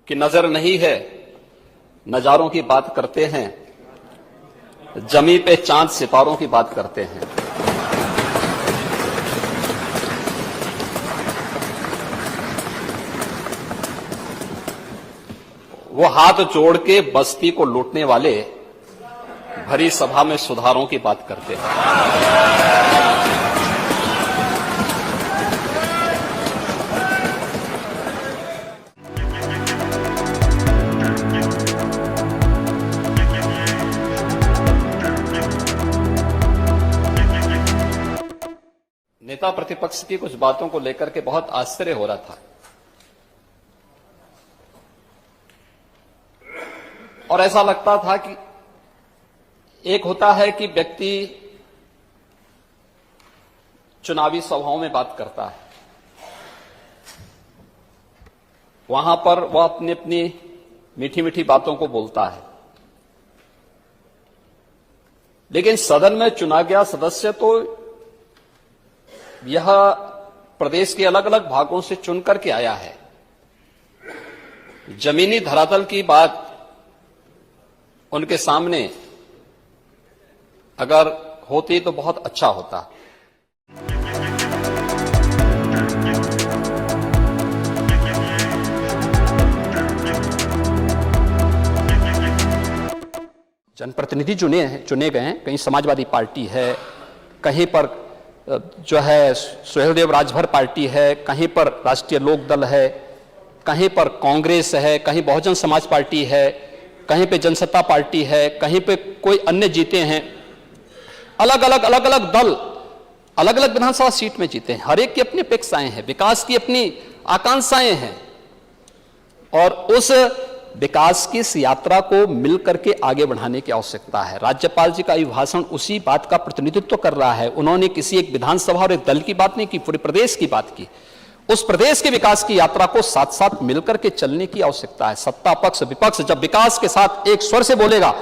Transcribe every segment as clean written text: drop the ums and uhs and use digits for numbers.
कि नजर नहीं है, नजारों की बात करते हैं, जमी पे चांद सितारों की बात करते हैं। वो हाथ जोड़ के बस्ती को लूटने वाले भरी सभा में सुधारों की बात करते हैं। नेता प्रतिपक्ष की कुछ बातों को लेकर के बहुत आश्चर्य हो रहा था और ऐसा लगता था कि एक होता है कि व्यक्ति चुनावी सभाओं में बात करता है, वहां पर वह अपनी अपनी मीठी मीठी बातों को बोलता है, लेकिन सदन में चुना गया सदस्य तो यह प्रदेश के अलग अलग भागों से चुन करके आया है। जमीनी धरातल की बात उनके सामने अगर होती तो बहुत अच्छा होता। जनप्रतिनिधि चुने गए हैं, कहीं समाजवादी पार्टी है, कहीं पर जो है सुहेलदेव राजभर पार्टी है, कहीं पर राष्ट्रीय लोक दल है, कहीं पर कांग्रेस है, कहीं बहुजन समाज पार्टी है, कहीं पे जनसत्ता पार्टी है, कहीं पे कोई अन्य जीते हैं। अलग अलग दल अलग अलग विधानसभा सीट में जीते हैं। हर एक की अपनी अपेक्षाएं हैं, विकास की अपनी आकांक्षाएं हैं और उस विकास की इस यात्रा को मिलकर के आगे बढ़ाने की आवश्यकता है। राज्यपाल जी का अभिभाषण उसी बात का प्रतिनिधित्व कर रहा है। उन्होंने किसी एक विधानसभा और एक दल की बात नहीं की, पूरे प्रदेश की बात की। उस प्रदेश के विकास की यात्रा को साथ साथ मिलकर के चलने की आवश्यकता है। सत्ता पक्ष विपक्ष जब विकास के साथ एक स्वर से बोलेगा,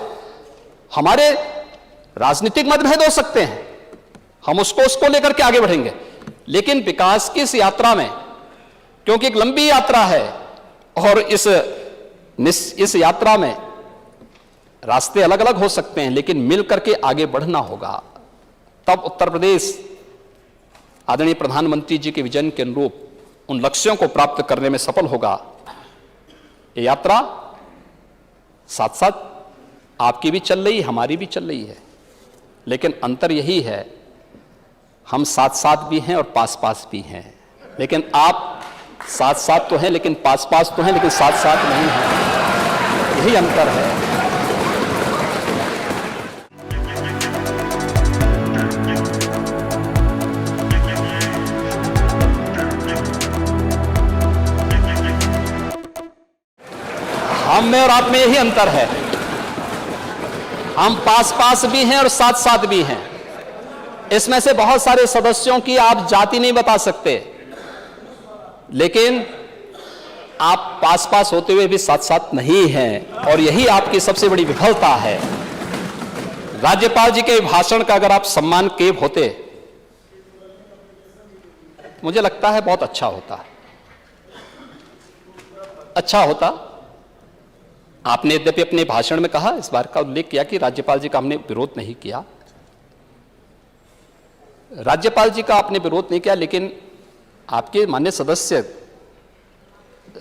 हमारे राजनीतिक मतभेद हो सकते हैं, हम उसको लेकर के आगे बढ़ेंगे, लेकिन विकास की इस यात्रा में, क्योंकि एक लंबी यात्रा है और इस यात्रा में रास्ते अलग अलग हो सकते हैं, लेकिन मिलकर के आगे बढ़ना होगा। तब उत्तर प्रदेश आदरणीय प्रधानमंत्री जी के विजन के अनुरूप उन लक्ष्यों को प्राप्त करने में सफल होगा। ये यात्रा साथ साथ आपकी भी चल रही, हमारी भी चल रही है, लेकिन अंतर यही है, हम साथ साथ भी हैं और पास पास भी हैं। लेकिन आप साथ साथ तो हैं, लेकिन पास पास तो हैं, लेकिन साथ साथ नहीं हैं। यही अंतर है। हम में और आप में यही अंतर है। हम पास पास भी हैं और साथ साथ भी हैं। इसमें से बहुत सारे सदस्यों की आप जाति नहीं बता सकते, लेकिन आप पास पास होते हुए भी साथ साथ नहीं हैं, और यही आपकी सबसे बड़ी विफलता है। राज्यपाल जी के भाषण का अगर आप सम्मान किए होते, मुझे लगता है बहुत अच्छा होता। आपने यद्यपि अपने भाषण में कहा, इस बार का उल्लेख किया कि राज्यपाल जी का हमने विरोध नहीं किया। राज्यपाल जी का आपने विरोध नहीं किया, लेकिन आपके माननीय सदस्य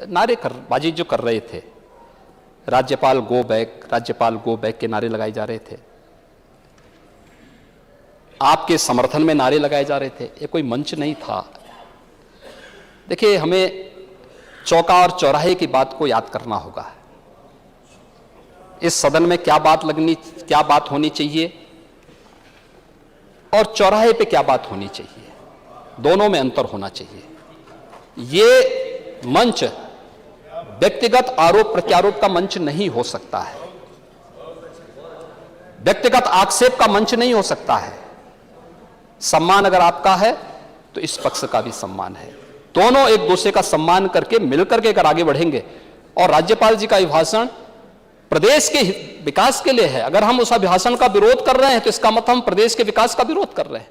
नारेबाजी जो कर रहे थे, राज्यपाल गो बैक के नारे लगाए जा रहे थे, आपके समर्थन में नारे लगाए जा रहे थे। ये कोई मंच नहीं था। देखिए, हमें चौका और चौराहे की बात को याद करना होगा। इस सदन में क्या बात होनी चाहिए और चौराहे पे क्या बात होनी चाहिए, दोनों में अंतर होना चाहिए। ये मंच व्यक्तिगत आरोप प्रत्यारोप का मंच नहीं हो सकता है, व्यक्तिगत आक्षेप का मंच नहीं हो सकता है। सम्मान अगर आपका है तो इस पक्ष का भी सम्मान है। दोनों एक दूसरे का सम्मान करके मिलकर के अगर आगे बढ़ेंगे, और राज्यपाल जी का अभिभाषण प्रदेश के विकास के लिए है। अगर हम उस अभिभाषण का विरोध कर रहे हैं तो इसका मतलब हम प्रदेश के विकास का विरोध कर रहे हैं।